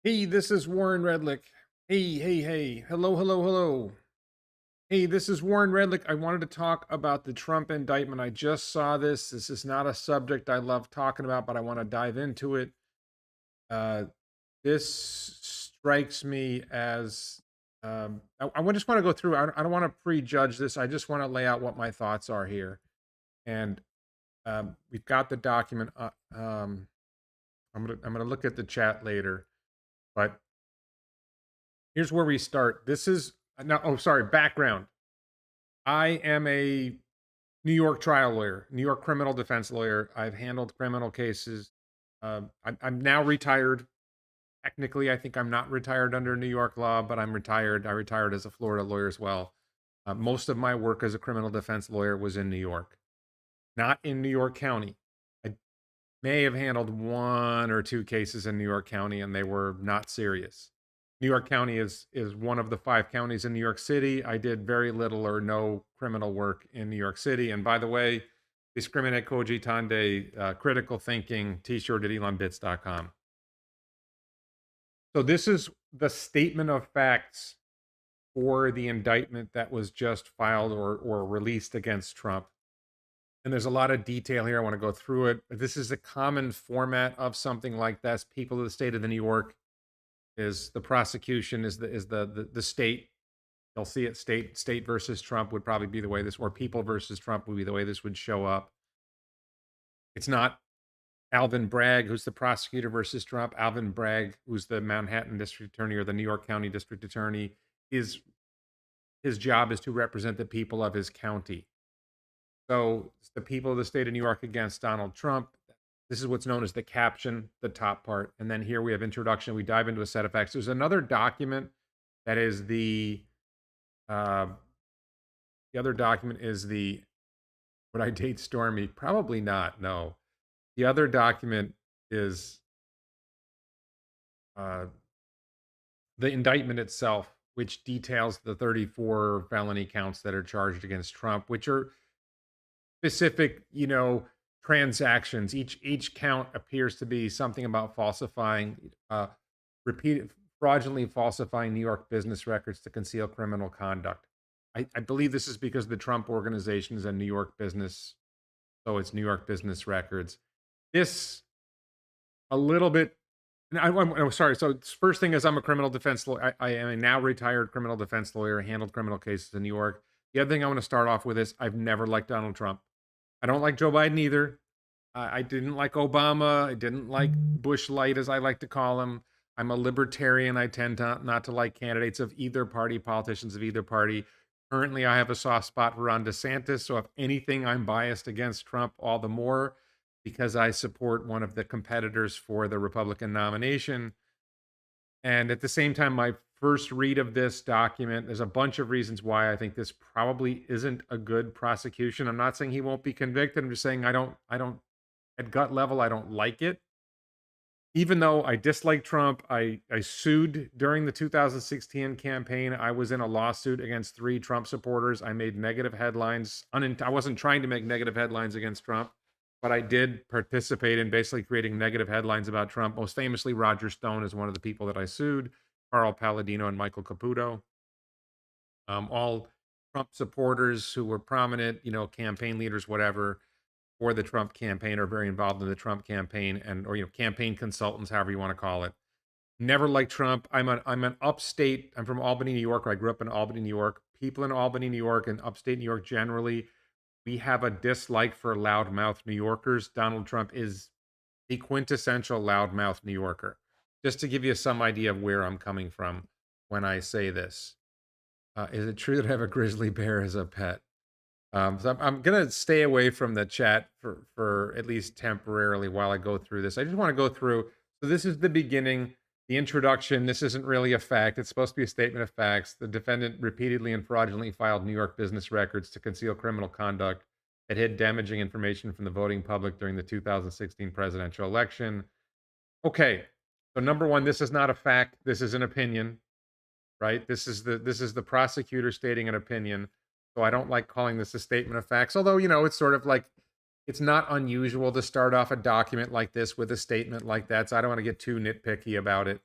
Hey, this is Warren Redlick. Hey. Hello, hello, hello. Hey, this is Warren Redlick. I wanted to talk about the Trump indictment. I just saw this. This is not a subject I love talking about, but I want to dive into it. Uh, this strikes me as I just want to go through. I don't want to prejudge this. I just want to lay out what my thoughts are here. And we've got the document. I'm gonna look at the chat later, but here's where we start. This is now, oh, sorry, background. I am a New York trial lawyer, New York criminal defense lawyer. I've handled criminal cases. I'm now retired. Technically, I think I'm not retired under New York law, but I'm retired. I retired as a Florida lawyer as well. Most of my work as a criminal defense lawyer was in New York, not in New York County. I may have handled one or two cases in New York County, and they were not serious. New York County is one of the 5 counties in New York City. I did very little or no criminal work in New York City. And by the way, discriminate cogitande, critical thinking, t-shirt at elonbits.com. So this is the statement of facts for the indictment that was just filed or released against Trump. And there's a lot of detail here. I want to go through it. This is a common format of something like this. People of the state of the New York is the prosecution is the state. You'll see it state versus Trump would probably be the way this, or people versus Trump would be the way this would show up. It's not Alvin Bragg, who's the prosecutor versus Trump. Alvin Bragg, who's the Manhattan district attorney or the New York County district attorney, is his job is to represent the people of his county. So it's the people of the state of New York against Donald Trump. This is what's known as the caption, the top part. And then here we have introduction. We dive into a set of facts. There's another document that is uh, the other document is the, would I date Stormy? Probably not. No. The other document is uh, the indictment itself, which details the 34 felony counts that are charged against Trump, which are specific, transactions. Each count appears to be something about falsifying, repeated, fraudulently falsifying New York business records to conceal criminal conduct. I believe this is because the Trump organization is a New York business, so it's New York business records. This a little bit. I'm sorry. So first thing is, I'm a criminal defense lawyer. I am a now retired criminal defense lawyer. Handled criminal cases in New York. The other thing I want to start off with is I've never liked Donald Trump. I don't like Joe Biden either. I didn't like Obama. I didn't like Bush Light, as I like to call him. I'm a libertarian. I tend to not to like candidates of either party, politicians of either party. Currently, I have a soft spot for Ron DeSantis. So, if anything, I'm biased against Trump all the more because I support one of the competitors for the Republican nomination. And at the same time, my first read of this document, there's a bunch of reasons why I think this probably isn't a good prosecution. I'm not saying he won't be convicted. I'm just saying I don't at gut level, I don't like it. Even though I dislike Trump, I sued during the 2016 campaign. I was in a lawsuit against 3 Trump supporters. I made negative headlines. I wasn't trying to make negative headlines against Trump, but I did participate in basically creating negative headlines about Trump. Most famously, Roger Stone is one of the people that I sued, Carl Palladino and Michael Caputo, all Trump supporters who were prominent, campaign leaders, whatever, for the Trump campaign, or very involved in the Trump campaign, and or campaign consultants, however you want to call it. Never liked Trump. I'm an upstate. I'm from Albany, New York. I grew up in Albany, New York. People in Albany, New York, and upstate New York generally, we have a dislike for loudmouth New Yorkers. Donald Trump is the quintessential loudmouth New Yorker. Just to give you some idea of where I'm coming from when I say this. Is it true that I have a grizzly bear as a pet? So I'm gonna stay away from the chat for at least temporarily while I go through this. I just want to go through. So this is the beginning, the introduction. This isn't really a fact. It's supposed to be a statement of facts. The defendant repeatedly and fraudulently filed New York business records to conceal criminal conduct that hid damaging information from the voting public during the 2016 presidential election. Okay, so number one, this is not a fact. This is an opinion, right? This is the prosecutor stating an opinion. So I don't like calling this a statement of facts, although, it's sort of like it's not unusual to start off a document like this with a statement like that. So I don't want to get too nitpicky about it.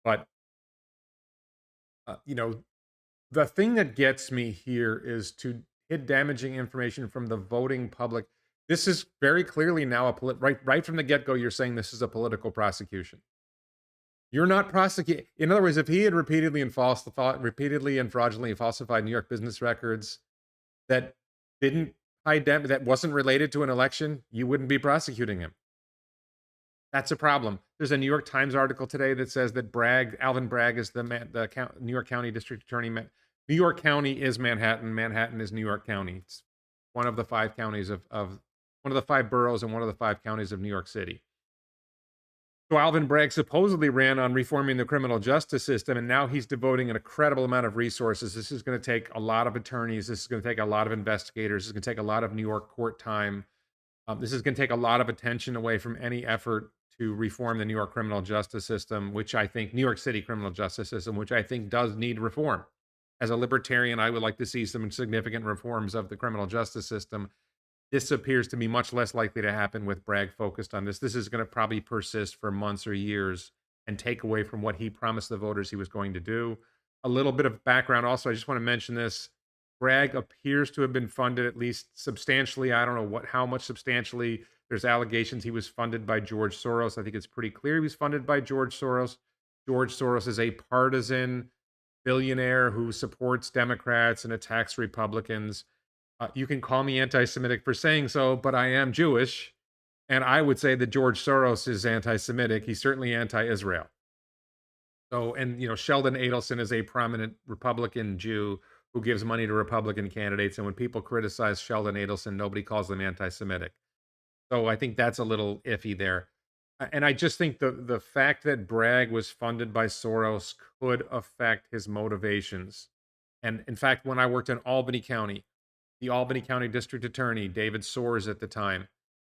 But, you know, the thing that gets me here is to hid damaging information from the voting public. This is very clearly now right from the get go. You're saying this is a political prosecution. You're not prosecuting. In other words, if he had repeatedly and fraudulently falsified New York business records that didn't that wasn't related to an election, you wouldn't be prosecuting him. That's a problem. There's a New York Times article today that says that Alvin Bragg is New York County District Attorney. New York County is Manhattan. Manhattan is New York County. It's one of the five counties of one of the five boroughs and one of the five counties of New York City. So Alvin Bragg supposedly ran on reforming the criminal justice system, and now he's devoting an incredible amount of resources. This is going to take a lot of attorneys. This is going to take a lot of investigators. This is going to take a lot of New York court time. This is going to take a lot of attention away from any effort to reform the New York criminal justice system, which I think New York City criminal justice system, which I think does need reform. As a libertarian, I would like to see some significant reforms of the criminal justice system. This appears to be much less likely to happen with Bragg focused on this. This is going to probably persist for months or years and take away from what he promised the voters he was going to do. A little bit of background also, I just want to mention this. Bragg appears to have been funded at least substantially. I don't know how much substantially. There's allegations he was funded by George Soros. I think it's pretty clear he was funded by George Soros. George Soros is a partisan billionaire who supports Democrats and attacks Republicans. You can call me anti-Semitic for saying so, but I am Jewish, and I would say that George Soros is anti-Semitic. He's certainly anti-Israel. So, and Sheldon Adelson is a prominent Republican Jew who gives money to Republican candidates, and when people criticize Sheldon Adelson, nobody calls them anti-Semitic. So I think that's a little iffy there. And I just think the fact that Bragg was funded by Soros could affect his motivations. And in fact, when I worked in Albany County, the Albany County District Attorney, David Soares at the time,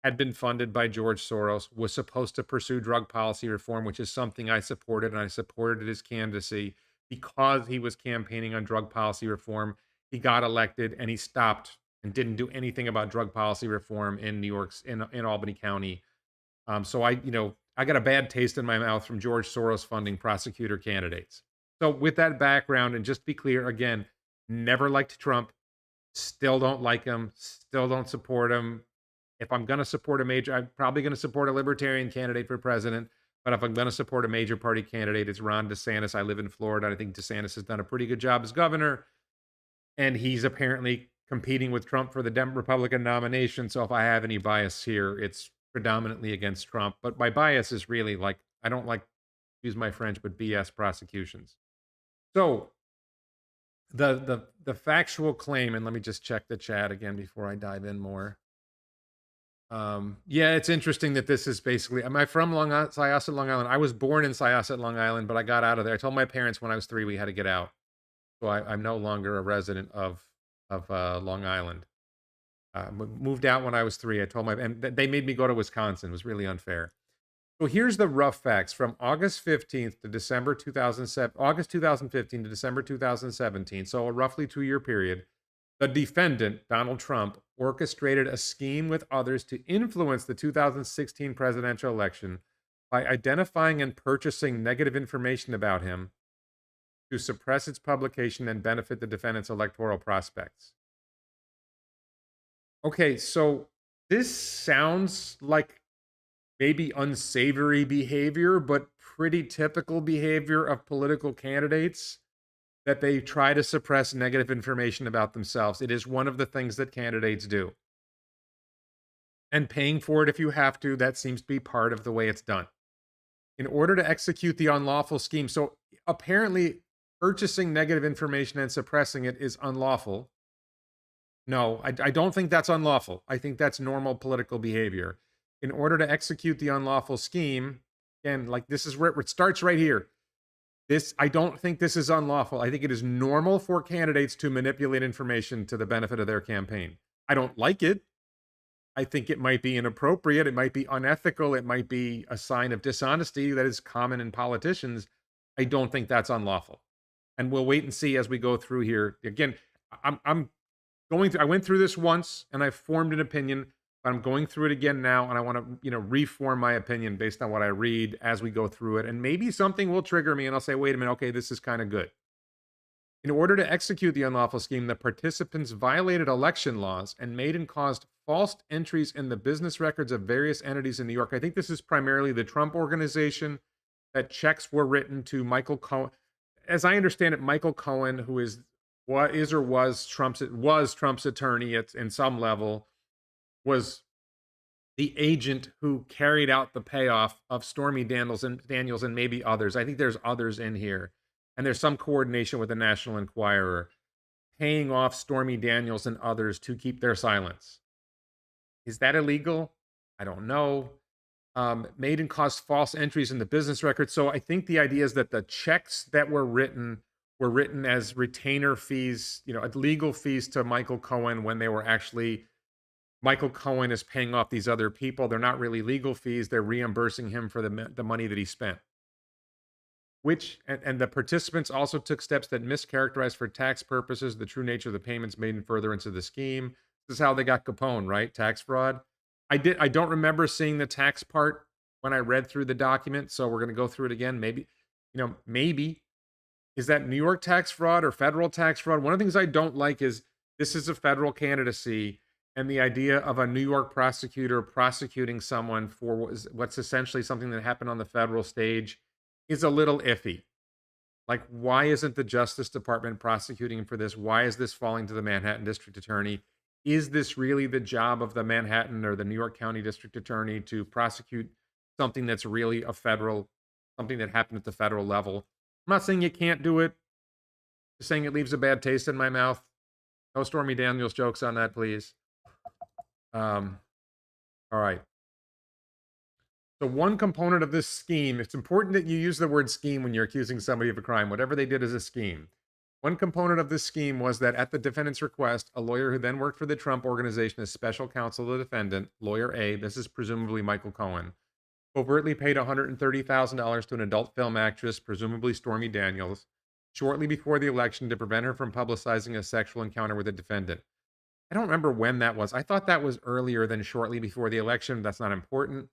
had been funded by George Soros, was supposed to pursue drug policy reform, which is something I supported, and I supported his candidacy because he was campaigning on drug policy reform. He got elected, and he stopped and didn't do anything about drug policy reform in in Albany County. So I got a bad taste in my mouth from George Soros funding prosecutor candidates. So with that background, and just to be clear, again, never liked Trump. Still don't like him. Still don't support him. If I'm going to support I'm probably going to support a libertarian candidate for president. But if I'm going to support a major party candidate, it's Ron DeSantis. I live in Florida. I think DeSantis has done a pretty good job as governor. And he's apparently competing with Trump for the Republican nomination. So if I have any bias here, it's predominantly against Trump. But my bias is really I don't like, use my French, but BS prosecutions. So the factual claim, and let me just check the chat again before I dive in more. Yeah, it's interesting that this is basically, am I from Syosset, Long Island? I was born in Syosset, Long Island, but I got out of there. I told my parents when I was 3 we had to get out. So I'm no longer a resident of Long Island. Moved out when I was 3. I told and they made me go to Wisconsin. It was really unfair. So here's the rough facts from August 15th to December 2007, August 2015 to December 2017. So a roughly 2-year period. The defendant, Donald Trump, orchestrated a scheme with others to influence the 2016 presidential election by identifying and purchasing negative information about him to suppress its publication and benefit the defendant's electoral prospects. Okay, so this sounds like maybe unsavory behavior, but pretty typical behavior of political candidates, that they try to suppress negative information about themselves. It is one of the things that candidates do. And paying for it if you have to, that seems to be part of the way it's done. In order to execute the unlawful scheme, so apparently purchasing negative information and suppressing it is unlawful. No, I don't think that's unlawful. I think that's normal political behavior. In order to execute the unlawful scheme, again, this is where it starts right here. I don't think this is unlawful. I think it is normal for candidates to manipulate information to the benefit of their campaign. I don't like it. I think it might be inappropriate. It might be unethical. It might be a sign of dishonesty that is common in politicians. I don't think that's unlawful. And we'll wait and see as we go through here. Again, I went through this once and I formed an opinion, But I'm going through it again now, and I want to, reform my opinion based on what I read as we go through it. And maybe something will trigger me, and I'll say, wait a minute, okay, this is kind of good. In order to execute the unlawful scheme, the participants violated election laws and made and caused false entries in the business records of various entities in New York. I think this is primarily the Trump organization, that checks were written to Michael Cohen. As I understand it, Michael Cohen, who is what is or was Trump's attorney in some level, was the agent who carried out the payoff of Stormy Daniels and maybe others. I think there's others in here. And there's some coordination with the National Enquirer paying off Stormy Daniels and others to keep their silence. Is that illegal? I don't know. Made and caused false entries in the business record. So I think the idea is that the checks that were written as retainer fees, legal fees to Michael Cohen, when they were actually Michael Cohen is paying off these other people. They're not really legal fees. They're reimbursing him for the money that he spent. And the participants also took steps that mischaracterized for tax purposes the true nature of the payments made in furtherance of the scheme. This is how they got Capone, right? Tax fraud. I don't remember seeing the tax part when I read through the document, so we're going to go through it again. Maybe is that New York tax fraud or federal tax fraud? One of the things I don't like is this is a federal candidacy, and the idea of a New York prosecutor prosecuting someone for what's essentially something that happened on the federal stage is a little iffy. Like, why isn't the Justice Department prosecuting him for this? Why is this falling to the Manhattan District Attorney? Is this really the job of the Manhattan or the New York County District Attorney to prosecute something that's really something that happened at the federal level? I'm not saying you can't do it. Just saying it leaves a bad taste in my mouth. No Stormy Daniels jokes on that, please. All right. So one component of this scheme, it's important that you use the word scheme when you're accusing somebody of a crime. Whatever they did is a scheme. One component of this scheme was that at the defendant's request, a lawyer who then worked for the Trump Organization as special counsel to the defendant, lawyer A, this is presumably Michael Cohen, overtly paid $130,000 to an adult film actress, presumably Stormy Daniels, shortly before the election to prevent her from publicizing a sexual encounter with the defendant. I don't remember when that was. I thought that was earlier than shortly before the election. That's not important.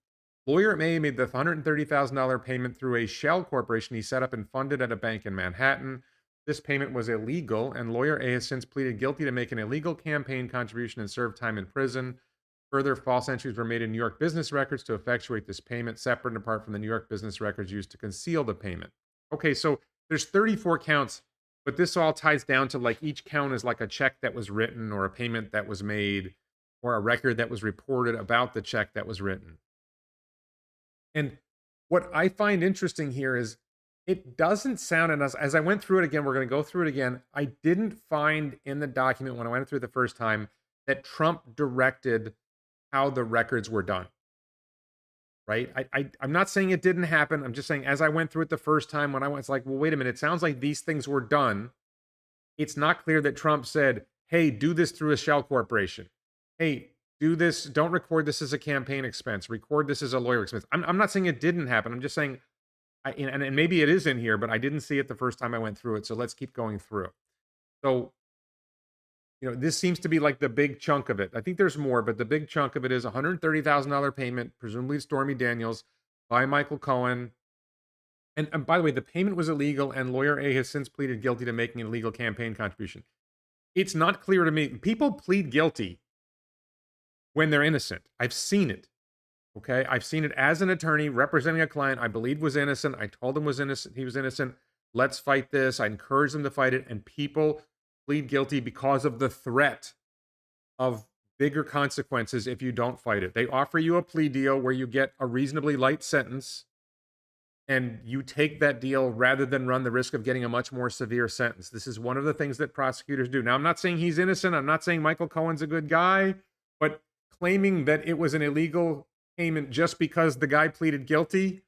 Lawyer May made the $130,000 payment through a shell corporation he set up and funded at a bank in Manhattan. This payment was illegal, and Lawyer A has since pleaded guilty to make an illegal campaign contribution and served time in prison. Further, false entries were made in New York business records to effectuate this payment, separate and apart from the New York business records used to conceal the payment. Okay, so there's 34 counts, but this all ties down to like each count is like a check that was written or a payment that was made or a record that was reported about the check that was written. And what I find interesting here is it doesn't sound, and as I went through it again, we're going to go through it again. I didn't find in the document when I went through it the first time that Trump directed how the records were done. Right? I'm not saying it didn't happen. I'm just saying as I went through it the first time when I was like, well, wait a minute, it sounds like these things were done. It's not clear that Trump said, hey, do this through a shell corporation. Hey, do this. Don't record this as a campaign expense. Record this as a lawyer expense. I'm not saying it didn't happen. I'm just saying, and maybe it is in here, but I didn't see it the first time I went through it. So let's keep going through. So, this seems to be like the big chunk of it. I think there's more, but the big chunk of it is $130,000 payment, presumably Stormy Daniels, by Michael Cohen. And by the way, the payment was illegal, and Lawyer A has since pleaded guilty to making an illegal campaign contribution. It's not clear to me. People plead guilty when they're innocent. I've seen it. Okay. I've seen it as an attorney representing a client I believed was innocent. I told him he was innocent. Let's fight this. I encouraged them to fight it. And people plead guilty because of the threat of bigger consequences if you don't fight it. They offer you a plea deal where you get a reasonably light sentence, and you take that deal rather than run the risk of getting a much more severe sentence. This is one of the things that prosecutors do. Now, I'm not saying he's innocent. I'm not saying Michael Cohen's a good guy, but claiming that it was an illegal payment just because the guy pleaded guilty,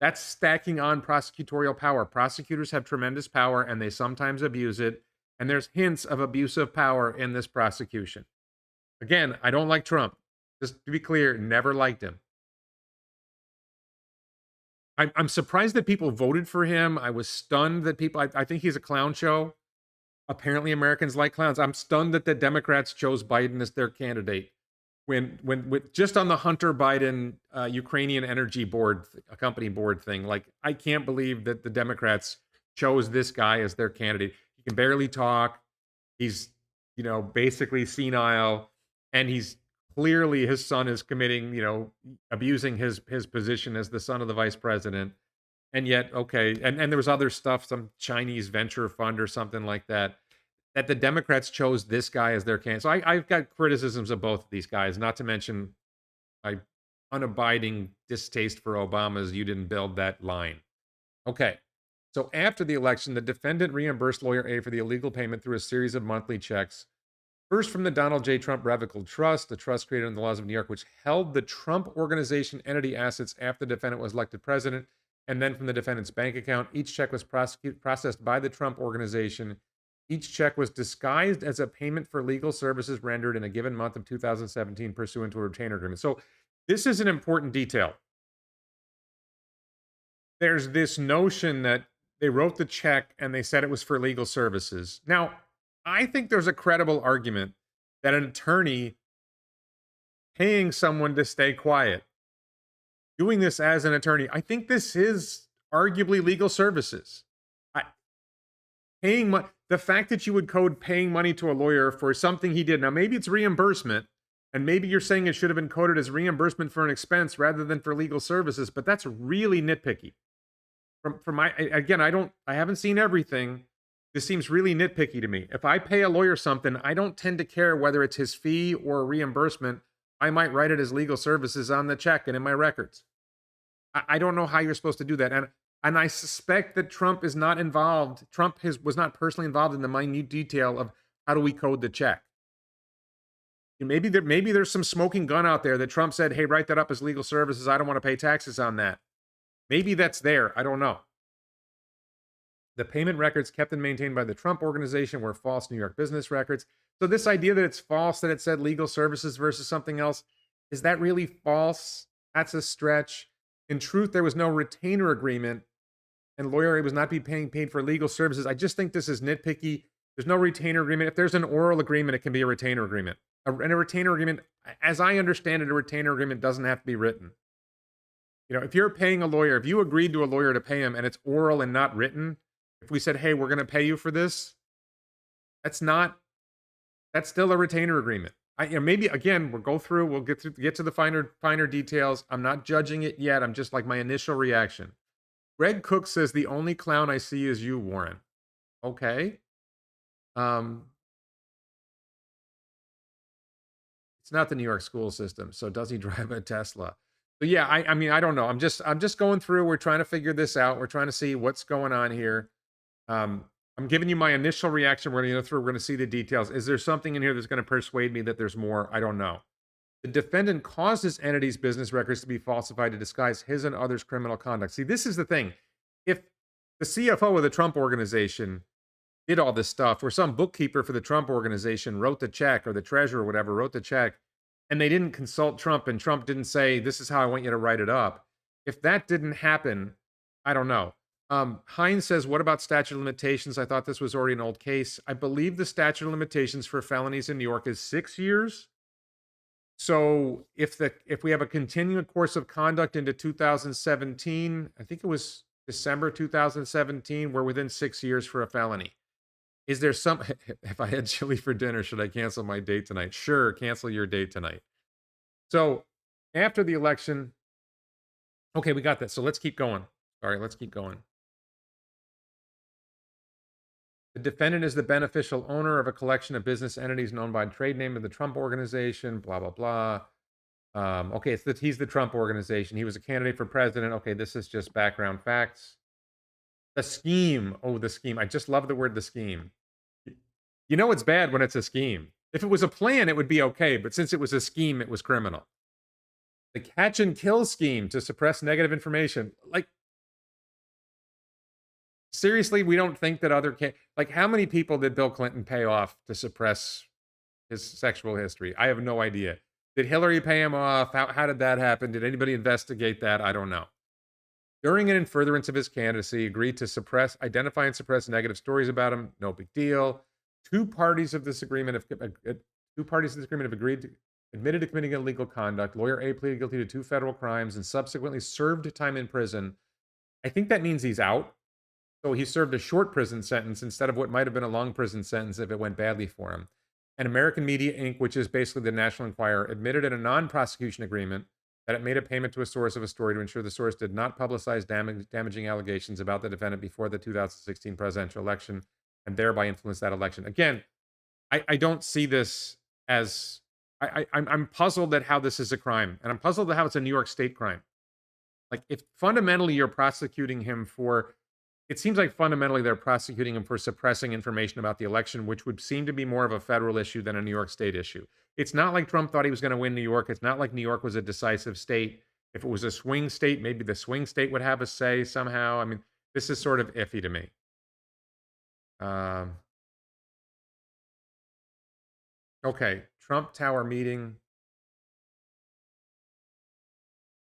that's stacking on prosecutorial power. Prosecutors have tremendous power, and they sometimes abuse it. And there's hints of abuse of power in this prosecution. Again, I don't like Trump. Just to be clear, never liked him. I'm surprised that people voted for him. I was stunned that I think he's a clown show. Apparently Americans like clowns. I'm stunned that the Democrats chose Biden as their candidate. when just on the Hunter Biden Ukrainian energy board, a company board thing, like I can't believe that the Democrats chose this guy as their candidate. He can barely talk. He's, basically senile, and he's clearly his son is committing, abusing his position as the son of the vice president. And yet, okay, and there was other stuff, some Chinese venture fund or something like that, that the Democrats chose this guy as their candidate. So I've got criticisms of both of these guys, not to mention my unabiding distaste for Obama's "you didn't build that" line. Okay. So after the election, the defendant reimbursed lawyer A for the illegal payment through a series of monthly checks. First from the Donald J. Trump Revocable Trust, the trust created under the laws of New York, which held the Trump Organization entity assets after the defendant was elected president, and then from the defendant's bank account. Each check was processed by the Trump Organization. Each check was disguised as a payment for legal services rendered in a given month of 2017 pursuant to a retainer agreement. So this is an important detail. There's this notion that they wrote the check and they said it was for legal services. Now, I think there's a credible argument that an attorney paying someone to stay quiet, doing this as an attorney, I think this is arguably legal services. The fact that you would code paying money to a lawyer for something he did, now maybe it's reimbursement, and maybe you're saying it should have been coded as reimbursement for an expense rather than for legal services, but that's really nitpicky. I haven't seen everything. This seems really nitpicky to me. If I pay a lawyer something, I don't tend to care whether it's his fee or reimbursement. I might write it as legal services on the check and in my records. I don't know how you're supposed to do that. And I suspect that Trump is not involved. Was not personally involved in the minute detail of how do we code the check. Maybe there's some smoking gun out there that Trump said, hey, write that up as legal services. I don't want to pay taxes on that. Maybe that's there. I don't know. The payment records kept and maintained by the Trump Organization were false New York business records. So this idea that it's false, that it said legal services versus something else, is that really false? That's a stretch. In truth, there was no retainer agreement, and lawyer A was not being paid for legal services. I just think this is nitpicky. There's no retainer agreement. If there's an oral agreement, it can be a retainer agreement. And a retainer agreement, as I understand it, a retainer agreement doesn't have to be written. If you're paying a lawyer, if you agreed to a lawyer to pay him and it's oral and not written, if we said, hey, we're going to pay you for this, that's still a retainer agreement. Maybe again, we'll get to the finer details. I'm not judging it yet. I'm just like my initial reaction. Greg Cook says the only clown I see is you, Warren. Okay. It's not the New York school system. So does he drive a Tesla? So yeah, I mean, I don't know. I'm just going through. We're trying to figure this out. We're trying to see what's going on here. I'm giving you my initial reaction. We're going to go through. We're going to see the details. Is there something in here that's going to persuade me that there's more? I don't know. The defendant caused his entity's business records to be falsified to disguise his and others' criminal conduct. See, this is the thing. If the CFO of the Trump Organization did all this stuff, or some bookkeeper for the Trump Organization wrote the check, or the treasurer or whatever wrote the check, and they didn't consult Trump, and Trump didn't say, this is how I want you to write it up. If that didn't happen, I don't know. Hines says, what about statute of limitations? I thought this was already an old case. I believe the statute of limitations for felonies in New York is 6 years. So if we have a continuing course of conduct into 2017, I think it was December 2017, we're within 6 years for a felony. Is there some, if I had chili for dinner, should I cancel my date tonight? Sure, cancel your date tonight. So after the election, okay, we got that. So let's keep going. Sorry, let's keep going. The defendant is the beneficial owner of a collection of business entities known by trade name of the Trump Organization, blah, blah, blah. Okay, he's the Trump Organization. He was a candidate for president. Okay, this is just background facts. The scheme. Oh, the scheme. I just love the word the scheme. You know it's bad when it's a scheme. If it was a plan, it would be okay. But since it was a scheme, it was criminal. The catch and kill scheme to suppress negative information. Like, seriously, we don't think that how many people did Bill Clinton pay off to suppress his sexual history? I have no idea. Did Hillary pay him off? How did that happen? Did anybody investigate that? I don't know. During and in furtherance of his candidacy, agreed to identify and suppress negative stories about him. No big deal. Two parties of this agreement have agreed to admitted to committing illegal conduct. Lawyer A pleaded guilty to 2 federal crimes and subsequently served time in prison. I think that means he's out. So he served a short prison sentence instead of what might have been a long prison sentence if it went badly for him. And American Media Inc., which is basically the National Enquirer, admitted in a non-prosecution agreement that it made a payment to a source of a story to ensure the source did not publicize damaging allegations about the defendant before the 2016 presidential election and thereby influence that election. Again, I don't see this as I'm puzzled at how this is a crime, and I'm puzzled at how it's a New York State crime. Like, if fundamentally you're prosecuting him for, it seems like fundamentally they're prosecuting him for suppressing information about the election, which would seem to be more of a federal issue than a New York State issue. It's not like Trump thought he was going to win New York. It's not like New York was a decisive state. If it was a swing state, maybe the swing state would have a say somehow. I mean, this is sort of iffy to me. Okay, Trump Tower meeting.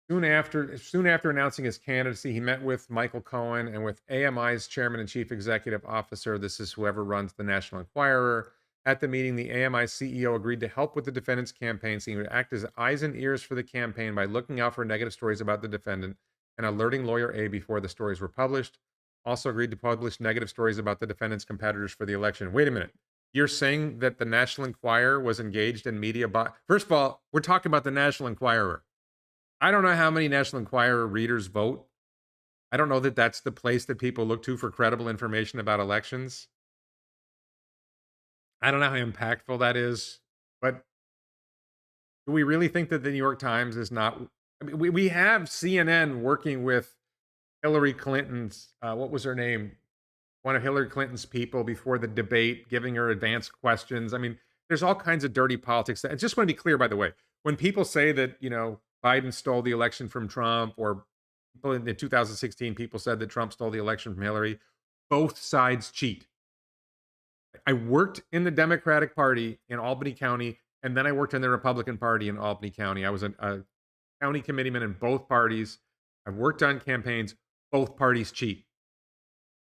Soon after announcing his candidacy, he met with Michael Cohen and with AMI's chairman and chief executive officer. This is whoever runs the National Enquirer. At the meeting, the AMI CEO agreed to help with the defendant's campaign, so he would act as eyes and ears for the campaign by looking out for negative stories about the defendant and alerting lawyer A before the stories were published. Also agreed to publish negative stories about the defendant's competitors for the election. Wait a minute. You're saying that the National Enquirer was engaged in media First of all, we're talking about the National Enquirer. I don't know how many National Enquirer readers vote. I don't know that that's the place that people look to for credible information about elections. I don't know how impactful that is, but do we really think that the New York Times is not? I mean, we have CNN working with Hillary Clinton's, what was her name? One of Hillary Clinton's people before the debate, giving her advanced questions. I mean, there's all kinds of dirty politics. I just want to be clear, by the way, when people say that, Biden stole the election from Trump, or people in 2016, people said that Trump stole the election from Hillary, both sides cheat. I worked in the Democratic Party in Albany County, and then I worked in the Republican Party in Albany County. I was a county committeeman in both parties. I've worked on campaigns. Both parties cheat.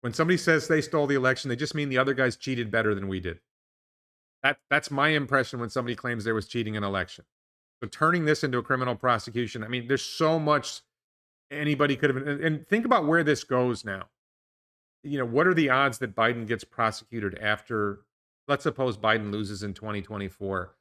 When somebody says they stole the election, they just mean the other guys cheated better than we did. That's my impression when somebody claims there was cheating in an election. So turning this into a criminal prosecution, I mean, there's so much anybody could have. And think about where this goes now. What are the odds that Biden gets prosecuted after, let's suppose Biden loses in 2024.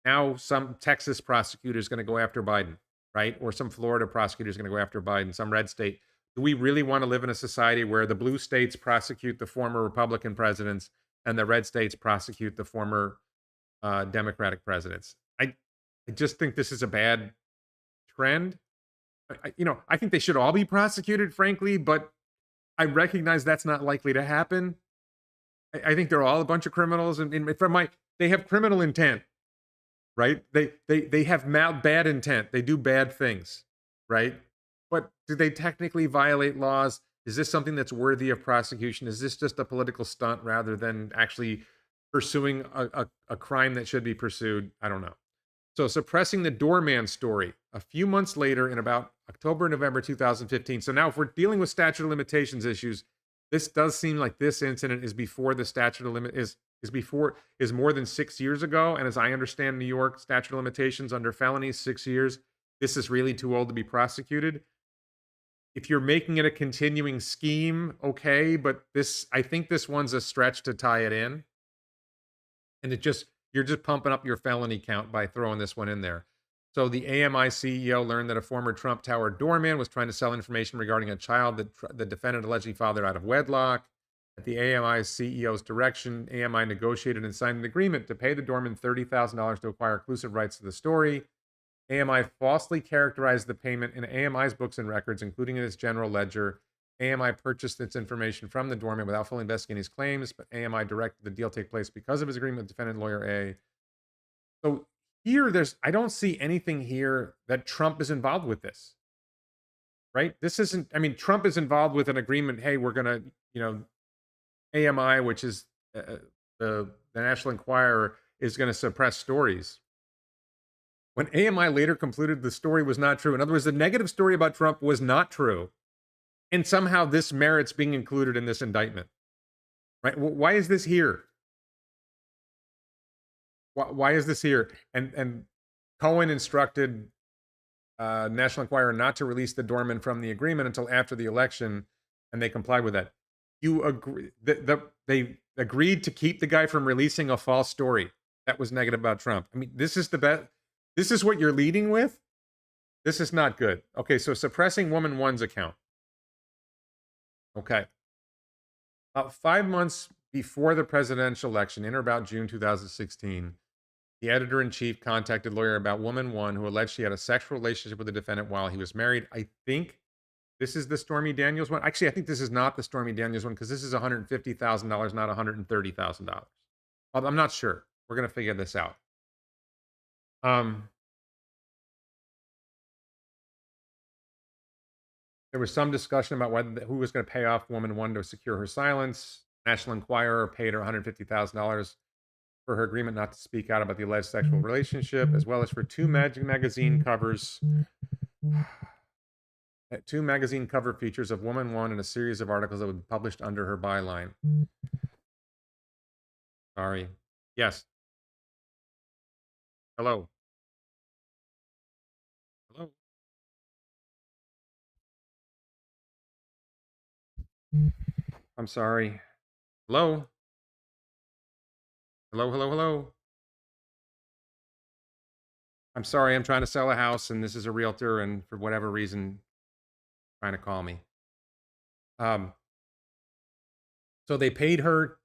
Now some Texas prosecutor is going to go after Biden, right? Or some Florida prosecutor is going to go after Biden, some red state. Do we really want to live in a society where the blue states prosecute the former Republican presidents and the red states prosecute the former Democratic presidents? I just think this is a bad trend. I think they should all be prosecuted, frankly, but I recognize that's not likely to happen. I think they're all a bunch of criminals, and they have criminal intent, right? They have bad intent. They do bad things, right? But do they technically violate laws? Is this something that's worthy of prosecution? Is this just a political stunt rather than actually pursuing a crime that should be pursued? I don't know. So suppressing the doorman story a few months later in about October, November 2015. So now if we're dealing with statute of limitations issues, this does seem like this incident is before the statute of limit is more than 6 years ago. And as I understand New York statute of limitations under felonies, 6 years, this is really too old to be prosecuted. If you're making it a continuing scheme, okay, but I think this one's a stretch to tie it in. And you're just pumping up your felony count by throwing this one in there. So the AMI CEO learned that a former Trump Tower doorman was trying to sell information regarding a child that the defendant allegedly fathered out of wedlock. At the AMI CEO's direction, AMI negotiated and signed an agreement to pay the doorman $30,000 to acquire exclusive rights to the story. AMI falsely characterized the payment in AMI's books and records, including in its general ledger. AMI purchased its information from the doorman without fully investigating his claims, but AMI directed the deal take place because of his agreement with defendant lawyer A. So here, I don't see anything here that Trump is involved with this, right? Trump is involved with an agreement. Hey, we're going to, AMI, which is the National Enquirer, is going to suppress stories. When AMI later concluded the story was not true, in other words, the negative story about Trump was not true, and somehow this merits being included in this indictment, right? Why is this here? Why is this here? And Cohen instructed National Enquirer not to release the doorman from the agreement until after the election, and they complied with that. You agree they agreed to keep the guy from releasing a false story that was negative about Trump. I mean, this is the best. This is what you're leading with. This is not good. Okay, so suppressing woman one's account. Okay. About 5 months before the presidential election, in or about June 2016, the editor-in-chief contacted lawyer about woman one who alleged she had a sexual relationship with the defendant while he was married. I think this is the Stormy Daniels one. Actually, I think this is not the Stormy Daniels one because this is $150,000, not $130,000. I'm not sure. We're going to figure this out. There was some discussion about who was going to pay off woman one to secure her silence. National Enquirer paid her $150,000 for her agreement not to speak out about the alleged sexual relationship, as well as for two magazine covers. Two magazine cover features of Woman One and a series of articles that would be published under her byline. Sorry. Yes. Hello. Hello. I'm sorry. Hello. Hello, hello, hello. I'm sorry, I'm trying to sell a house and this is a realtor and for whatever reason trying to call me. So they paid her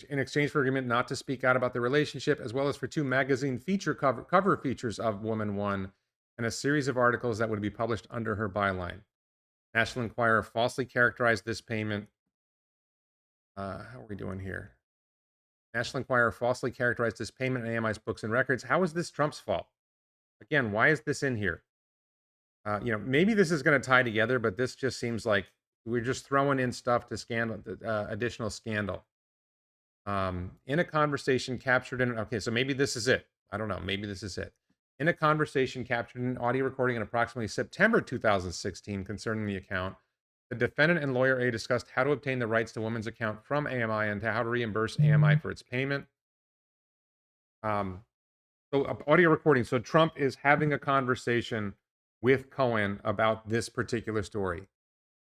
in exchange for agreement not to speak out about the relationship, as well as for two magazine cover features of Woman One and a series of articles that would be published under her byline. National Enquirer falsely characterized this payment. How are we doing here? National Enquirer falsely characterized this payment in AMI's books and records. How is this Trump's fault? Again, why is this in here? Maybe this is going to tie together, but this just seems like we're just throwing in stuff to scandal, additional scandal. In a conversation captured in, okay, so maybe this is it. I don't know. Maybe this is it. In a conversation captured in an audio recording in approximately September 2016 concerning the account, the defendant and lawyer A discussed how to obtain the rights to woman's account from AMI and how to reimburse AMI for its payment. So audio recording. So Trump is having a conversation with Cohen about this particular story.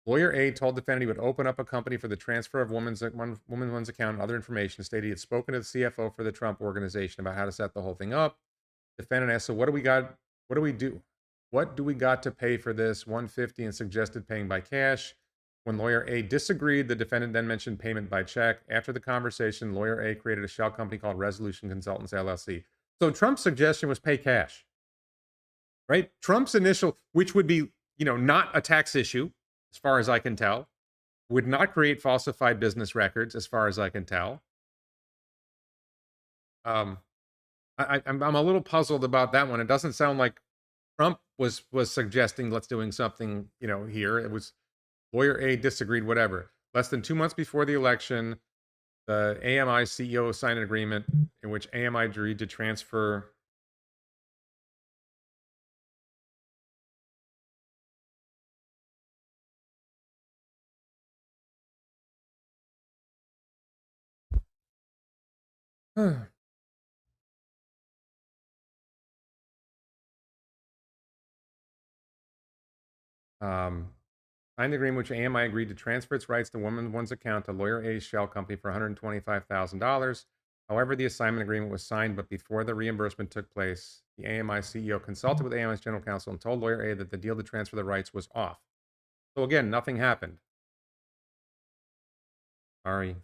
Lawyer A told defendant he would open up a company for the transfer of woman's account and other information, stated he had spoken to the CFO for the Trump organization about how to set the whole thing up. Defendant asked, so what do we got? What do we do? What do we got to pay for this? $150 and suggested paying by cash. When lawyer A disagreed, the defendant then mentioned payment by check. After the conversation, lawyer A created a shell company called Resolution Consultants LLC. So Trump's suggestion was pay cash, right? Trump's initial, which would be, not a tax issue, as far as I can tell, would not create falsified business records, as far as I can tell. I'm a little puzzled about that one. It doesn't sound like Trump was suggesting let's doing something, here. It was lawyer A disagreed, whatever. Less than 2 months before the election, the AMI CEO signed an agreement in which AMI agreed to transfer signed the agreement which AMI agreed to transfer its rights to Woman One's account to lawyer A's shell company for $125,000. However, the assignment agreement was signed, but before the reimbursement took place, the AMI CEO consulted with AMI's general counsel and told lawyer A that the deal to transfer the rights was off. So again, nothing happened. Sorry.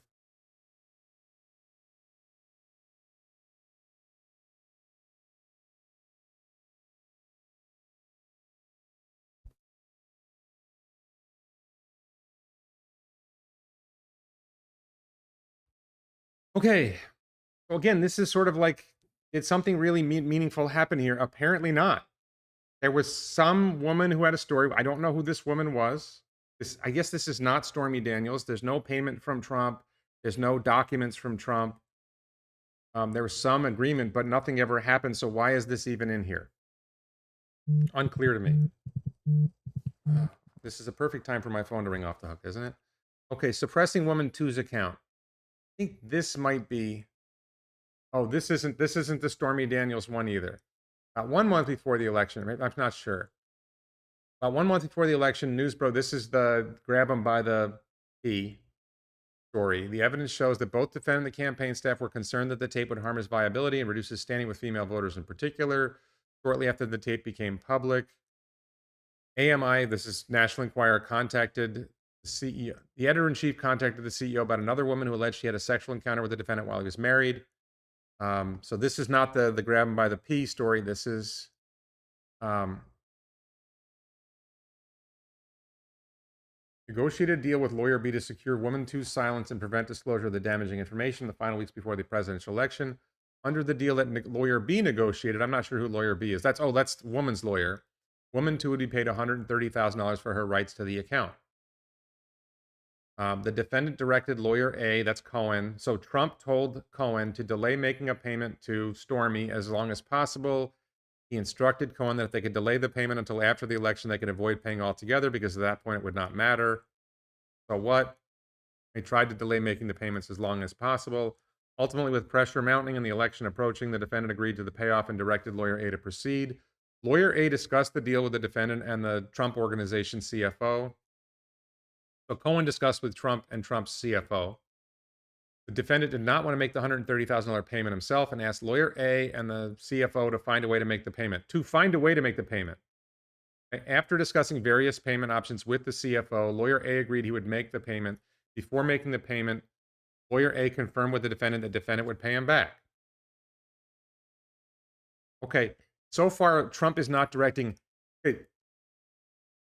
Okay. So again, this is sort of like, did something really meaningful happen here? Apparently not. There was some woman who had a story. I don't know who this woman was. I guess this is not Stormy Daniels. There's no payment from Trump. There's no documents from Trump. There was some agreement, but nothing ever happened. So why is this even in here? Unclear to me. This is a perfect time for my phone to ring off the hook, isn't it? Okay, suppressing woman two's account. I think this might be. Oh, this isn't the Stormy Daniels one either. About 1 month before the election, I'm not sure. About 1 month before the election, news broke. This is the grab them by the P story. The evidence shows that both defendant and the campaign staff were concerned that the tape would harm his viability and reduce his standing with female voters in particular. Shortly after the tape became public, AMI, this is National Enquirer, contacted the CEO. The editor in chief contacted the CEO about another woman who alleged she had a sexual encounter with the defendant while he was married. So this is not the grab him by the P story. This is um, negotiated deal with Lawyer B to secure Woman Two's silence and prevent disclosure of the damaging information in the final weeks before the presidential election. Under the deal that Lawyer B negotiated, I'm not sure who Lawyer B is. That's Woman's lawyer. Woman Two would be paid $130,000 for her rights to the account. The defendant directed Lawyer A, that's Cohen. So Trump told Cohen to delay making a payment to Stormy as long as possible. He instructed Cohen that if they could delay the payment until after the election, they could avoid paying altogether because at that point it would not matter. So what? They tried to delay making the payments as long as possible. Ultimately, with pressure mounting and the election approaching, the defendant agreed to the payoff and directed Lawyer A to proceed. Lawyer A discussed the deal with the defendant and the Trump Organization CFO. So Cohen discussed with Trump and Trump's CFO. The defendant did not want to make the $130,000 payment himself and asked Lawyer A and the CFO to find a way to make the payment. To find a way to make the payment. After discussing various payment options with the CFO, Lawyer A agreed he would make the payment. Before making the payment, Lawyer A confirmed with the defendant that the defendant would pay him back. Okay, so far, Trump is not directing. Okay,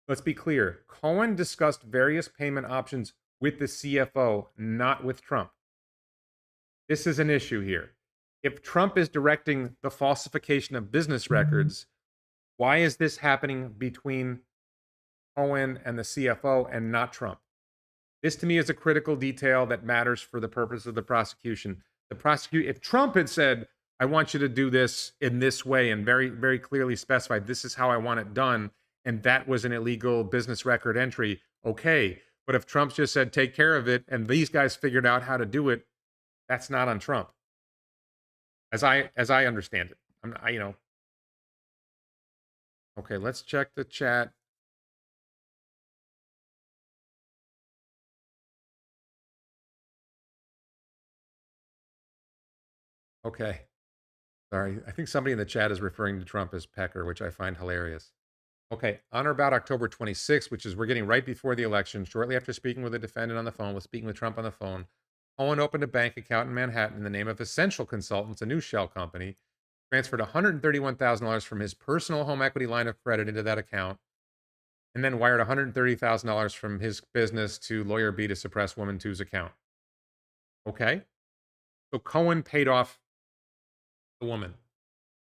let's be clear. Cohen discussed various payment options with the CFO, not with Trump. This is an issue here. If Trump is directing the falsification of business records, why is this happening between Cohen and the CFO and not Trump? This to me is a critical detail that matters for the purpose of the prosecution. If Trump had said, I want you to do this in this way and very, very clearly specified, this is how I want it done, and that was an illegal business record entry, okay. But if Trump just said, take care of it, and these guys figured out how to do it, that's not on Trump. As I understand it. Okay, let's check the chat. Okay. Sorry. I think somebody in the chat is referring to Trump as Pecker, which I find hilarious. Okay. On or about October 26th, which is we're getting right before the election, shortly after speaking with the defendant on the phone, speaking with Trump on the phone, Cohen opened a bank account in Manhattan in the name of Essential Consultants, a new shell company, transferred $131,000 from his personal home equity line of credit into that account, and then wired $130,000 from his business to Lawyer B to suppress Woman Two's account. Okay. So Cohen paid off the woman.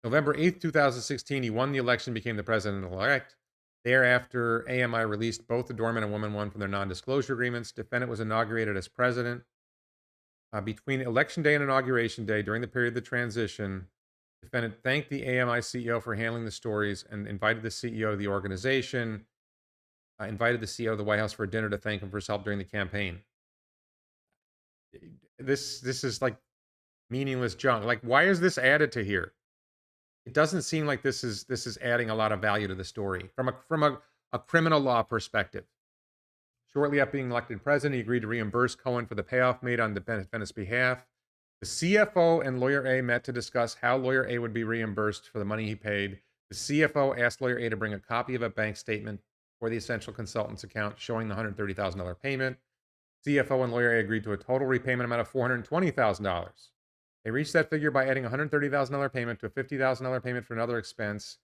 November 8th, 2016, he won the election, became the president-elect. Thereafter, AMI released both the Dorman and Woman 1 from their non-disclosure agreements. Defendant was inaugurated as president. Between Election Day and Inauguration Day, during the period of the transition, defendant thanked the AMI CEO for handling the stories and invited the CEO of the organization, invited the CEO of the White House for a dinner to thank him for his help during the campaign. This is like meaningless junk. Like, why is this added to here? It doesn't seem like this is adding a lot of value to the story from a criminal law perspective. Shortly after being elected president, he agreed to reimburse Cohen for the payoff made on the defendant's behalf. The CFO and Lawyer A met to discuss how Lawyer A would be reimbursed for the money he paid. The CFO asked Lawyer A to bring a copy of a bank statement for the Essential Consultants account showing the $130,000 payment. CFO and Lawyer A agreed to a total repayment amount of $420,000. They reached that figure by adding a $130,000 payment to a $50,000 payment for another expense,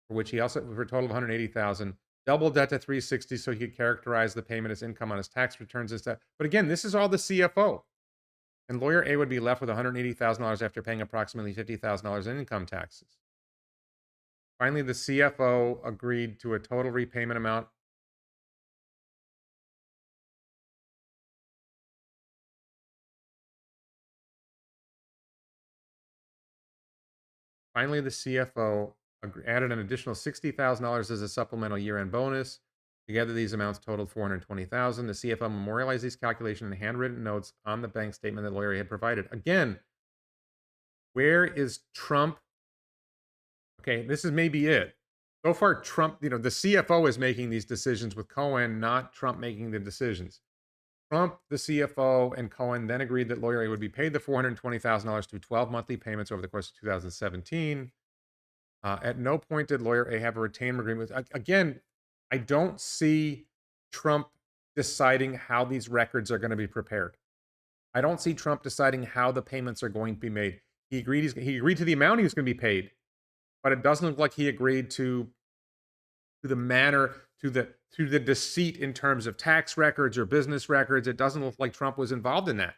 for which he also, for a total of $180,000, doubled that to $360,000 so he could characterize the payment as income on his tax returns and stuff. But again, this is all the CFO. And Lawyer A would be left with $180,000 after paying approximately $50,000 in income taxes. Finally, the CFO agreed to a total repayment amount. Finally, the CFO added an additional $60,000 as a supplemental year-end bonus. Together, these amounts totaled $420,000. The CFO memorialized these calculations in handwritten notes on the bank statement that Lawyer had provided. Again, where is Trump Okay, this is maybe it. So far, Trump, the CFO is making these decisions with Cohen, not Trump making the decisions. Trump, the CFO, and Cohen then agreed that lawyer A would be paid the $420,000 through 12 monthly payments over the course of 2017. At no point did lawyer A have a retainment agreement. Again, I don't see Trump deciding how these records are going to be prepared. I don't see Trump deciding how the payments are going to be made. He agreed to the amount he was going to be paid, but it doesn't look like he agreed to the manner, to the deceit in terms of tax records or business records. It doesn't look like Trump was involved in that.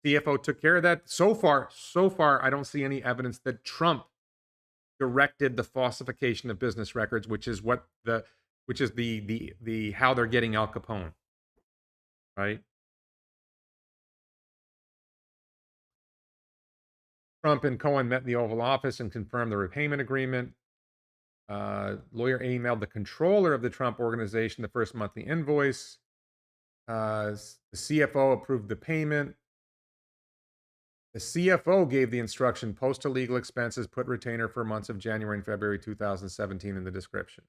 CFO took care of that. So far, I don't see any evidence that Trump directed the falsification of business records, which is the how they're getting Al Capone, right? Trump and Cohen met in the Oval Office and confirmed the repayment agreement. Lawyer A emailed the controller of the Trump organization the first monthly invoice. The CFO approved the payment. The CFO gave the instruction post to legal expenses, put retainer for months of January and February 2017 in the description.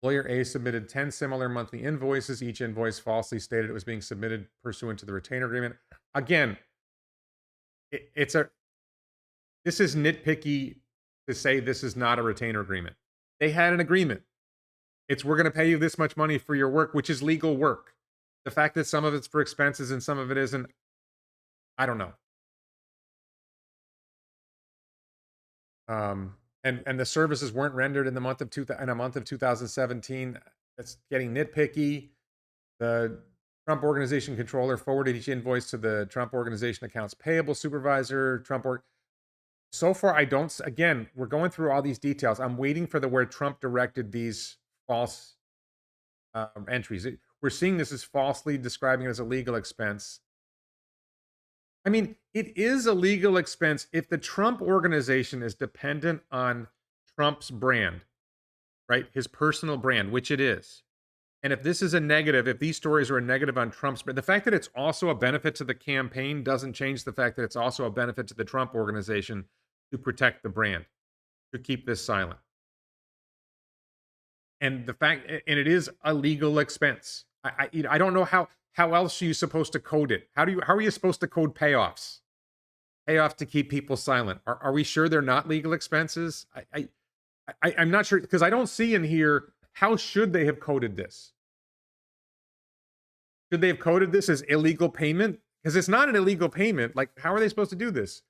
Lawyer A submitted 10 similar monthly invoices. Each invoice falsely stated it was being submitted pursuant to the retainer agreement. Again, this is nitpicky to say this is not a retainer agreement. They had an agreement. It's we're going to pay you this much money for your work, which is legal work. The fact that some of it's for expenses and some of it isn't, I don't know. And the services weren't rendered in a month of 2017. That's getting nitpicky. The Trump Organization controller forwarded each invoice to the Trump Organization accounts payable supervisor. So far, I don't. Again, we're going through all these details. I'm waiting for where Trump directed these false entries. We're seeing this as falsely describing it as a legal expense. I mean, it is a legal expense if the Trump Organization is dependent on Trump's brand, right? His personal brand, which it is. And if this is a negative, if these stories are a negative on Trump's brand, the fact that it's also a benefit to the campaign doesn't change the fact that it's also a benefit to the Trump Organization to protect the brand, to keep this silent. And it is a legal expense. I don't know how else are you supposed to code it? How are you supposed to code payoffs? Payoff to keep people silent. Are we sure they're not legal expenses? I'm not sure, because I don't see in here, how should they have coded this? Should they have coded this as illegal payment? Because it's not an illegal payment. Like, how are they supposed to do this?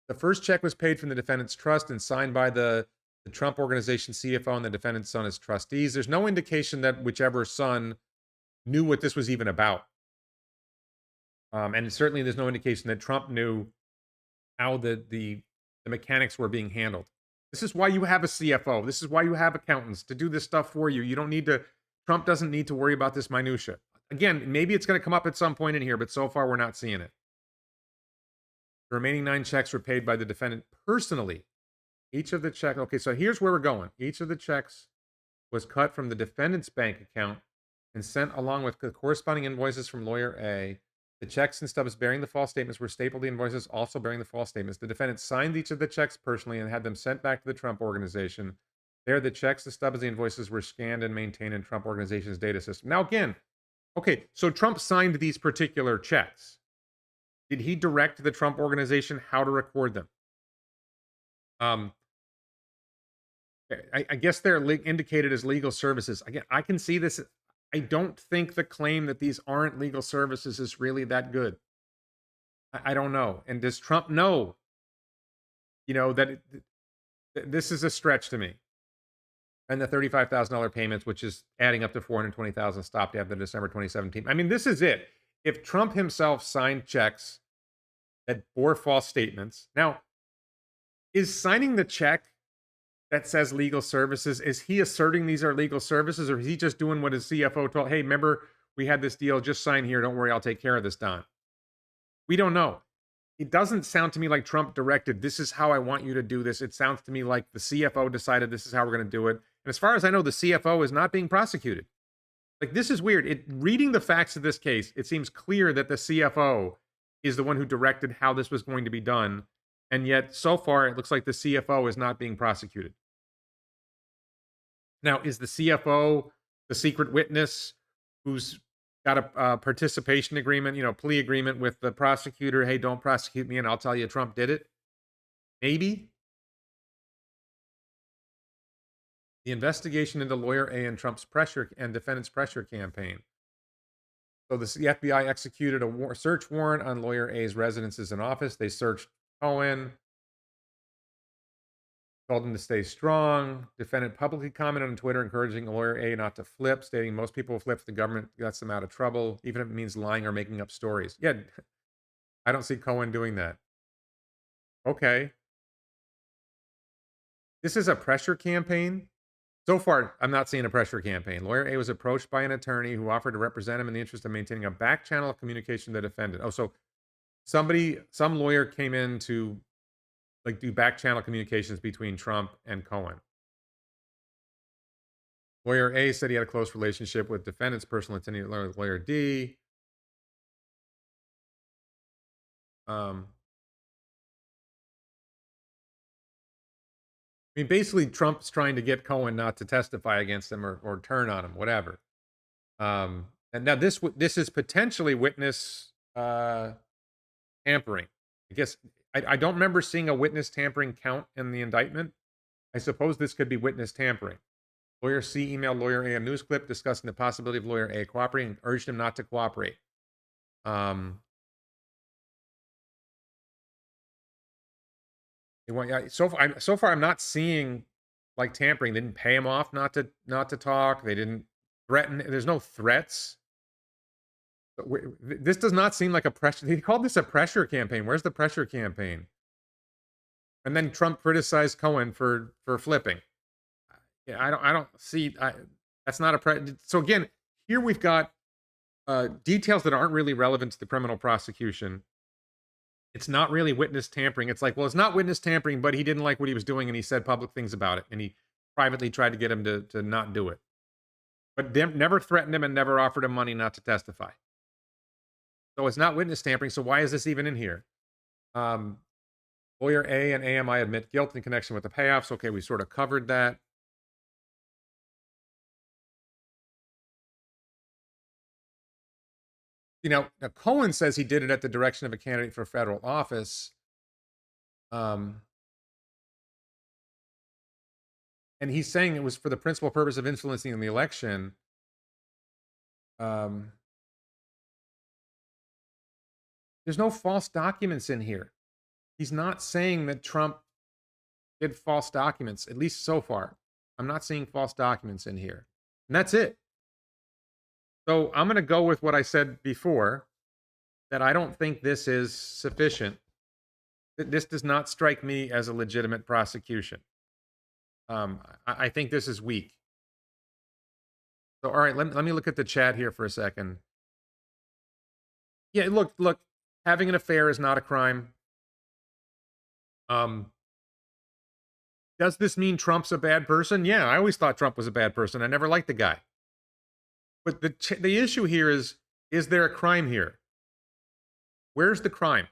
The first check was paid from the defendant's trust and signed by the Trump Organization CFO and the defendant's son as trustees. There's no indication that whichever son knew what this was even about. And certainly there's no indication that Trump knew how the mechanics were being handled. This is why you have a CFO. This is why you have accountants to do this stuff for you. Trump doesn't need to worry about this minutia. Again, maybe it's going to come up at some point in here, but so far we're not seeing it. The remaining 9 checks were paid by the defendant personally. Each of the checks, okay, so here's where we're going. Each of the checks was cut from the defendant's bank account and sent along with the corresponding invoices from lawyer A. The checks and stubs bearing the false statements were stapled to the invoices also bearing the false statements. The defendant signed each of the checks personally and had them sent back to the Trump Organization. There, the checks, the stubs, the invoices were scanned and maintained in Trump Organization's data system. Now, again, okay, so Trump signed these particular checks. Did he direct the Trump Organization how to record them? I guess they're indicated as legal services. Again, I can see this. I don't think the claim that these aren't legal services is really that good. I don't know. And does Trump know, that this is a stretch to me? And the $35,000 payments, which is adding up to $420,000, stopped after December 2017. I mean, this is it. If Trump himself signed checks that bore false statements, now, is signing the check that says legal services, is he asserting these are legal services, or is he just doing what his CFO told? Hey, remember, we had this deal, just sign here. Don't worry, I'll take care of this, Don. We don't know. It doesn't sound to me like Trump directed, this is how I want you to do this. It sounds to me like the CFO decided this is how we're going to do it. And as far as I know, the CFO is not being prosecuted. Like, this is weird. Reading the facts of this case, it seems clear that the CFO is the one who directed how this was going to be done. And yet, so far, it looks like the CFO is not being prosecuted. Now, is the CFO the secret witness who's got a participation agreement, plea agreement with the prosecutor? Hey, don't prosecute me, and I'll tell you Trump did it. Maybe. The investigation into lawyer A and Trump's pressure and defendant's pressure campaign. So the FBI executed a search warrant on lawyer A's residences and office. They searched Cohen, told him to stay strong. Defendant publicly commented on Twitter encouraging lawyer A not to flip, stating most people who flip if the government gets them out of trouble, even if it means lying or making up stories. Yeah, I don't see Cohen doing that. Okay. This is a pressure campaign. So far, I'm not seeing a pressure campaign. Lawyer A was approached by an attorney who offered to represent him in the interest of maintaining a back channel of communication to the defendant. Oh, so some lawyer came in to like do back channel communications between Trump and Cohen. Lawyer A said he had a close relationship with defendant's personal attorney, lawyer D. Um, I mean, basically, Trump's trying to get Cohen not to testify against him or turn on him, whatever. And now this is potentially witness tampering. I guess I don't remember seeing a witness tampering count in the indictment. I suppose this could be witness tampering. Lawyer C emailed lawyer A news clip discussing the possibility of lawyer A cooperating and urged him not to cooperate. So far, I'm not seeing like tampering. They didn't pay him off not to talk. They didn't threaten. There's no threats. This does not seem like a pressure. He called this a pressure campaign. Where's the pressure campaign? And then Trump criticized Cohen for flipping. Yeah, I don't see. That's not a so again. Here we've got details that aren't really relevant to the criminal prosecution. It's not really witness tampering. It's like, well, it's not witness tampering, but he didn't like what he was doing, and he said public things about it, and he privately tried to get him to not do it, but never threatened him and never offered him money not to testify. So it's not witness tampering. So why is this even in here? Um, Lawyer A and AMI admit guilt in connection with the payoffs. Okay, we sort of covered that. Now Cohen says he did it at the direction of a candidate for federal office. And he's saying it was for the principal purpose of influencing the election. There's no false documents in here. He's not saying that Trump did false documents, at least so far. I'm not seeing false documents in here. And that's it. So I'm going to go with what I said before, that I don't think this is sufficient. This does not strike me as a legitimate prosecution. I think this is weak. So, all right, let me look at the chat here for a second. Yeah, look, having an affair is not a crime. Does this mean Trump's a bad person? Yeah, I always thought Trump was a bad person. I never liked the guy. But the issue here is there a crime here? Where's the crime?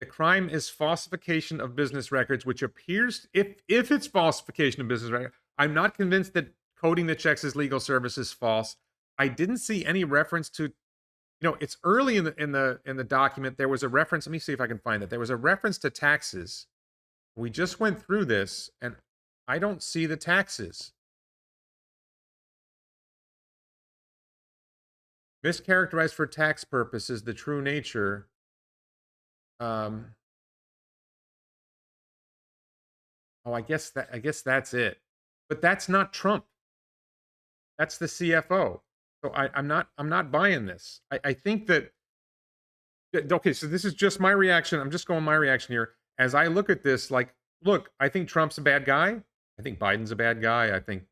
The crime is falsification of business records, which appears, if it's falsification of business records, I'm not convinced that coding the checks as legal service is false. I didn't see any reference to, it's early in the document. There was a reference. Let me see if I can find it. There was a reference to taxes. We just went through this, and I don't see the taxes. Mischaracterized for tax purposes, the true nature. Oh, I guess that's it. But that's not Trump. That's the CFO. So I'm not buying this. I think that okay, so this is just my reaction. I'm just going my reaction here. As I look at this, like, look, I think Trump's a bad guy. I think Biden's a bad guy. I think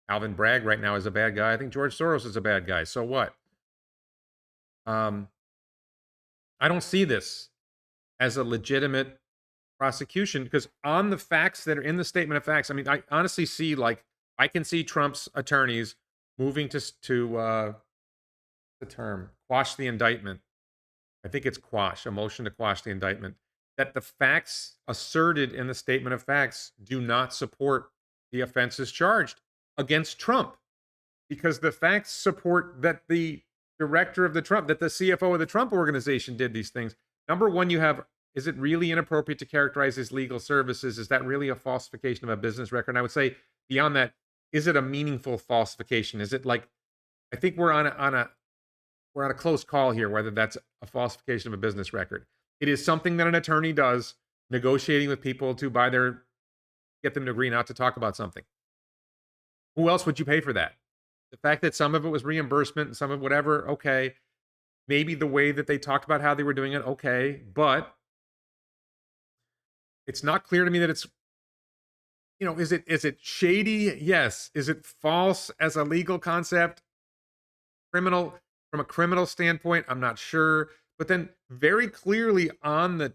Alvin Bragg right now is a bad guy. I think George Soros is a bad guy. So what? I don't see this as a legitimate prosecution because on the facts that are in the statement of facts, I mean, I honestly see, like, I can see Trump's attorneys moving to the term quash the indictment. I think it's quash, a motion to quash the indictment. that the facts asserted in the statement of facts do not support the offenses charged against Trump, because the facts support that the director of the Trump, that the CFO of the Trump organization did these things. Number one, you have, is it really inappropriate to characterize as legal services? Is that really a falsification of a business record? And I would say beyond that, is it a meaningful falsification? Is it like, I think we're on a close call here, whether that's a falsification of a business record. It is something that an attorney does, negotiating with people to get them to agree not to talk about something. Who else would you pay for that? The fact that some of it was reimbursement and some of whatever, okay. Maybe the way that they talked about how they were doing it, okay. But it's not clear to me that it's, is it shady? Yes. Is it false as a legal concept? Criminal, from a criminal standpoint, I'm not sure. But then very clearly to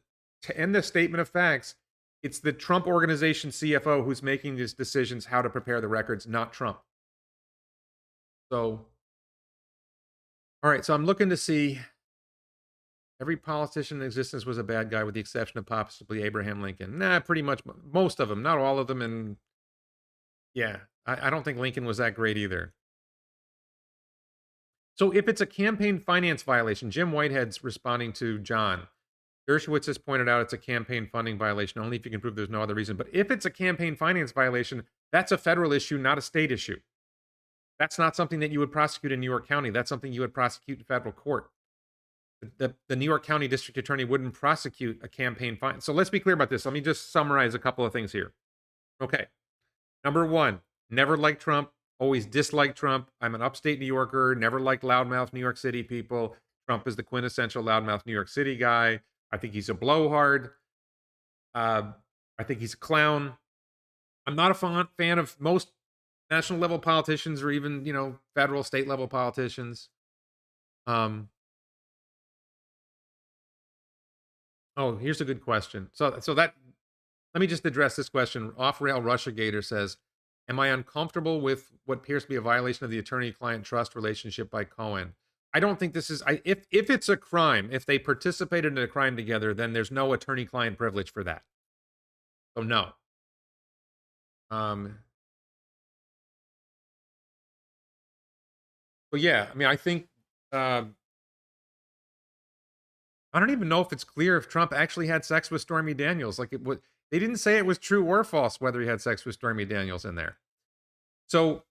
end the statement of facts, it's the Trump organization CFO who's making these decisions how to prepare the records, not Trump. So, all right. So I'm looking to see, every politician in existence was a bad guy with the exception of possibly Abraham Lincoln. Nah, pretty much most of them, not all of them. And yeah, I don't think Lincoln was that great either. So if it's a campaign finance violation, Jim Whitehead's responding to John. Dershowitz has pointed out it's a campaign funding violation only if you can prove there's no other reason. But if it's a campaign finance violation, that's a federal issue, not a state issue. That's not something that you would prosecute in New York County. That's something you would prosecute in federal court. The New York County District Attorney wouldn't prosecute a campaign fine. So let's be clear about this. Let me just summarize a couple of things here. Okay. Number one, never liked Trump, always disliked Trump. I'm an upstate New Yorker, never liked loudmouth New York City people. Trump is the quintessential loudmouth New York City guy. I think he's a blowhard. I think he's a clown. I'm not a fan of most national level politicians or even, federal, state level politicians. Oh, here's a good question. So that, let me just address this question. Off Rail Russiagator says, am I uncomfortable with what appears to be a violation of the attorney-client trust relationship by Cohen? I don't think this is, if it's a crime, if they participated in a crime together, then there's no attorney-client privilege for that. So no. But yeah, I mean, I think, I don't even know if it's clear if Trump actually had sex with Stormy Daniels. Like they didn't say it was true or false whether he had sex with Stormy Daniels in there. So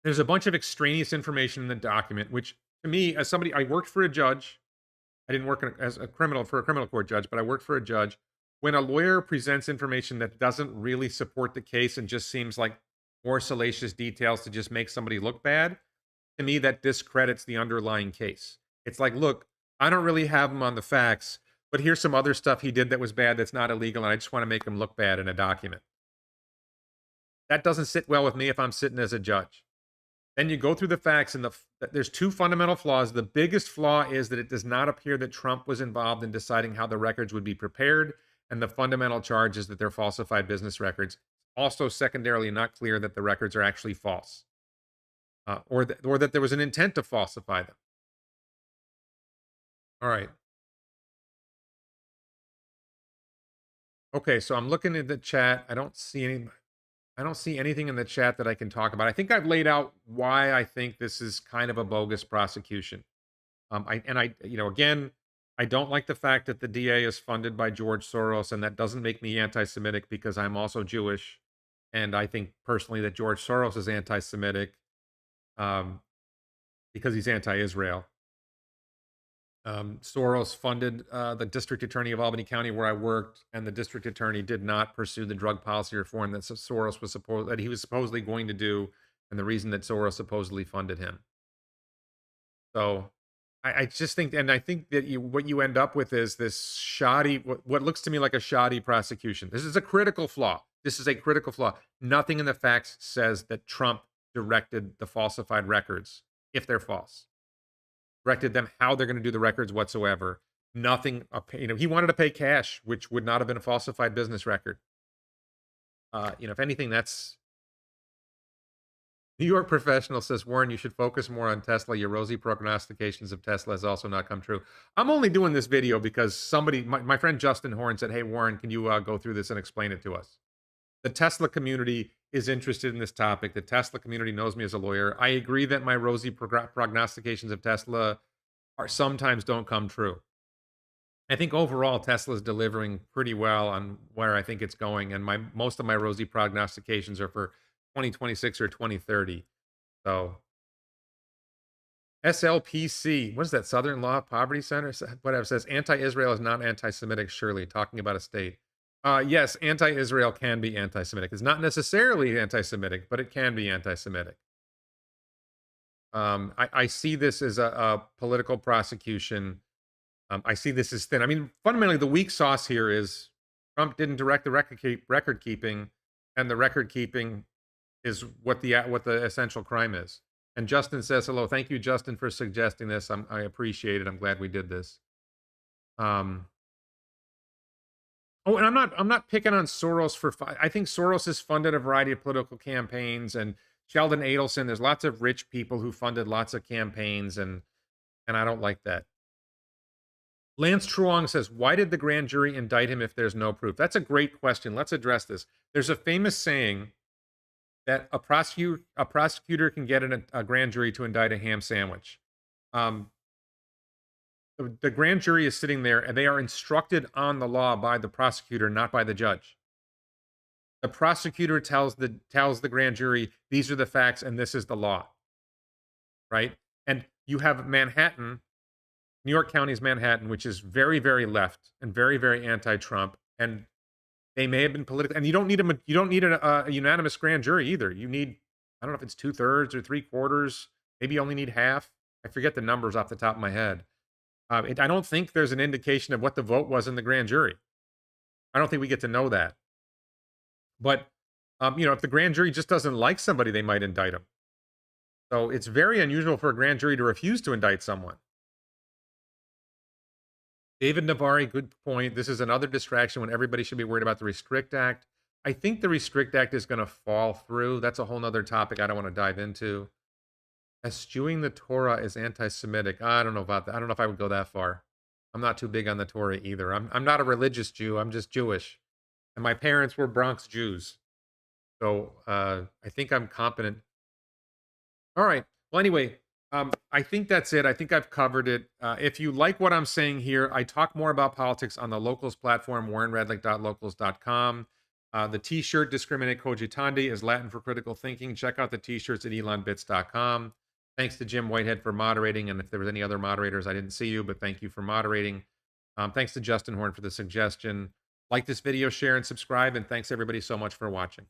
there's a bunch of extraneous information in the document, which to me, as somebody, I worked for a judge. I didn't work as a criminal for a criminal court judge, but I worked for a judge. When a lawyer presents information that doesn't really support the case and just seems like more salacious details to just make somebody look bad, to me, that discredits the underlying case. It's like, look, I don't really have him on the facts, but here's some other stuff he did that was bad that's not illegal, and I just want to make him look bad in a document. That doesn't sit well with me if I'm sitting as a judge. Then you go through the facts, and there's two fundamental flaws. The biggest flaw is that it does not appear that Trump was involved in deciding how the records would be prepared, and the fundamental charge is that they're falsified business records. Also, secondarily, not clear that the records are actually false, or that there was an intent to falsify them. All right. Okay, so I'm looking at the chat. I don't see anything in the chat that I can talk about. I think I've laid out why I think this is kind of a bogus prosecution. Again, I don't like the fact that the DA is funded by George Soros, and that doesn't make me anti-Semitic because I'm also Jewish, and I think personally that George Soros is anti-Semitic because he's anti-Israel. Soros funded the district attorney of Albany County where I worked, and the district attorney did not pursue the drug policy reform that Soros was supposedly going to do, and the reason that Soros supposedly funded him. So I just think, and I think that what you end up with is this shoddy, what looks to me like a shoddy prosecution. This is a critical flaw. Nothing in the facts says that Trump directed the falsified records, if they're false. Directed them how they're going to do the records whatsoever. Nothing, he wanted to pay cash, which would not have been a falsified business record. If anything, that's New York Professional says, Warren, you should focus more on Tesla. Your rosy prognostications of Tesla has also not come true. I'm only doing this video because somebody, my friend Justin Horn said, hey, Warren, can you go through this and explain it to us? The Tesla community is interested in this topic. The Tesla community knows me as a lawyer. I agree that my rosy prognostications of Tesla are sometimes don't come true. I think overall Tesla is delivering pretty well on where I think it's going, and my most of my rosy prognostications are for 2026 or 2030. So SLPC, what is that? Southern Law Poverty Center, whatever says anti-Israel is not anti-Semitic. Surely talking about a state. Yes, anti-Israel can be anti-Semitic. It's not necessarily anti-Semitic, but it can be anti-Semitic. I see this as a political prosecution. I see this as thin. I mean, fundamentally, the weak sauce here is Trump didn't direct the record keeping, and the record keeping is what the essential crime is. And Justin says hello. Thank you, Justin, for suggesting this. I appreciate it. I'm glad we did this. Um, oh, and I'm not picking on Soros for. I think Soros has funded a variety of political campaigns, and Sheldon Adelson. There's lots of rich people who funded lots of campaigns, and I don't like that. Lance Truong says, why did the grand jury indict him if there's no proof? That's a great question. Let's address this. There's a famous saying that a prosecutor can get a grand jury to indict a ham sandwich. The grand jury is sitting there and they are instructed on the law by the prosecutor, not by the judge. The prosecutor tells the grand jury, these are the facts and this is the law. Right? And you have Manhattan, New York County's Manhattan, which is very, very left and very, very anti-Trump, and they may have been political. And you don't need a unanimous grand jury either. You need, I don't know if it's 2/3 or 3/4. Maybe you only need half. I forget the numbers off the top of my head. I don't think there's an indication of what the vote was in the grand jury. I don't think we get to know that. But if the grand jury just doesn't like somebody, they might indict them. So it's very unusual for a grand jury to refuse to indict someone. David Navari, good point. This is another distraction when everybody should be worried about the Restrict Act. I think the Restrict Act is going to fall through. That's a whole nother topic I don't want to dive into. Eschewing the Torah is anti-Semitic. I don't know about that. I don't know if I would go that far. I'm not too big on the Torah either. I'm not a religious Jew. I'm just Jewish. And my parents were Bronx Jews. So I think I'm competent. All right. Well, anyway, I think that's it. I think I've covered it. If you like what I'm saying here, I talk more about politics on the Locals platform, warrenredlick.locals.com. The t-shirt Discriminate Cogitandi is Latin for critical thinking. Check out the t-shirts at elonbits.com. Thanks to Jim Whitehead for moderating. And if there was any other moderators, I didn't see you, but thank you for moderating. Thanks to Justin Horn for the suggestion. Like this video, share, and subscribe. And thanks everybody so much for watching.